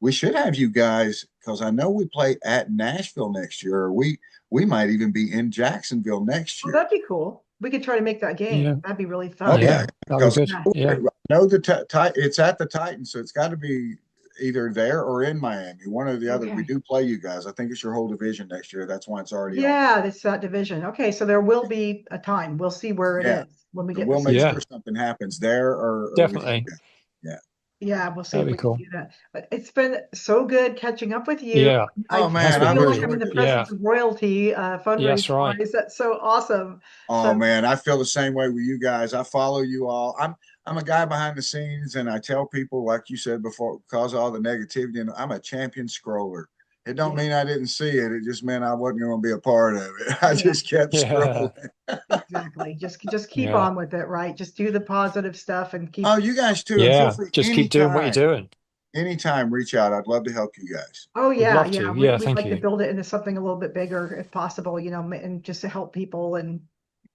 we should have you guys because I know we play at Nashville next year. Or we might even be in Jacksonville next Oh, year. that'd be cool. We could try to make that Yeah. game. That'd be really Oh fun. yeah, Yeah. That'd be because good. Yeah. Yeah. I know it's at the Titans, so it's got to be either there or in Miami, one or the other. We Okay. do play you guys. I think it's your whole division next year. That's why it's already on. Yeah, that's that division. Okay, so there will be a time. We'll see where it Yeah, is when we so get the we'll make schedule. Yeah. sure something happens there or with you Definitely. guys. Yeah. Yeah, we'll see That'd if be we can cool. do that. But it's been so good catching up with you. Yeah. I Oh It has man, been I've feel like I'm brilliant. in the enjoyed it. Yeah. presence of royalty, Yeah, that's fundraising right. wise. That's so awesome. Oh So man, I feel the same way with you guys. I follow you all. I'm a guy behind the scenes, and I tell people, like you said before, because of all the negativity, and I'm a champion scroller. It don't yeah, mean I didn't see it. It just meant I wasn't going to be a part of it. I yeah, just kept Yeah. scrolling. exactly. Just keep Yeah. on with it, right? Just do the positive stuff and keep Oh, you guys too, and feel Yeah. free Just keep doing what you're anytime. doing. anytime, reach out. I'd love to help you guys. Oh Would yeah, love yeah. to. Yeah, We'd thank like to you. build it into something a little bit bigger if possible, you know, and just to help people and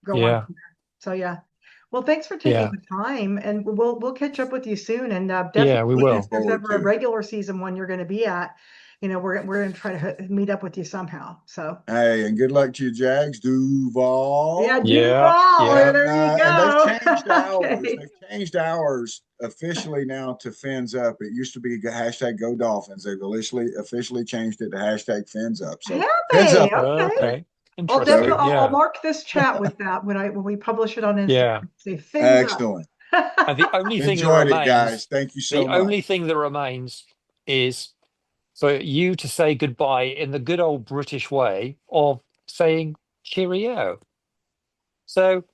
go on Yeah, from there. So yeah. Well, thanks for taking yeah, the time, and we'll catch up with you soon. And yeah, we definitely, if Looking will. there's forward ever a to it. regular season one you're going to be at, you know, we're going to try to meet up with you somehow. So Hey, and good luck to you, Jags. yeah, Duval. Yeah, Duval, yeah. there you And they've go. changed hours. Okay. They've changed hours officially now to Fins Up. It used to be hashtag Go Dolphins. They've officially changed it to hashtag Fins Up. So Have Fins they? Up. Okay. Okay. I'll So definitely Interesting. I'll Yeah, mark this chat with that when we publish it on yeah. Instagram. Say fins up. excellent. And the only thing that Enjoyed it, guys. remains, Thank you the so only much. thing that remains is for you to say goodbye in the good old British way of saying cheerio. So,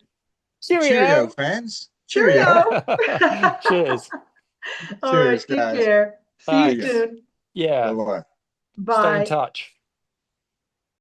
Cheerio, cheerio. fans. Cheerio. Cheerio. Cheers. All right, Cheers, take guys. care. See you See ya. Thanks. soon. Yeah. Bye bye. Stay in Bye. touch.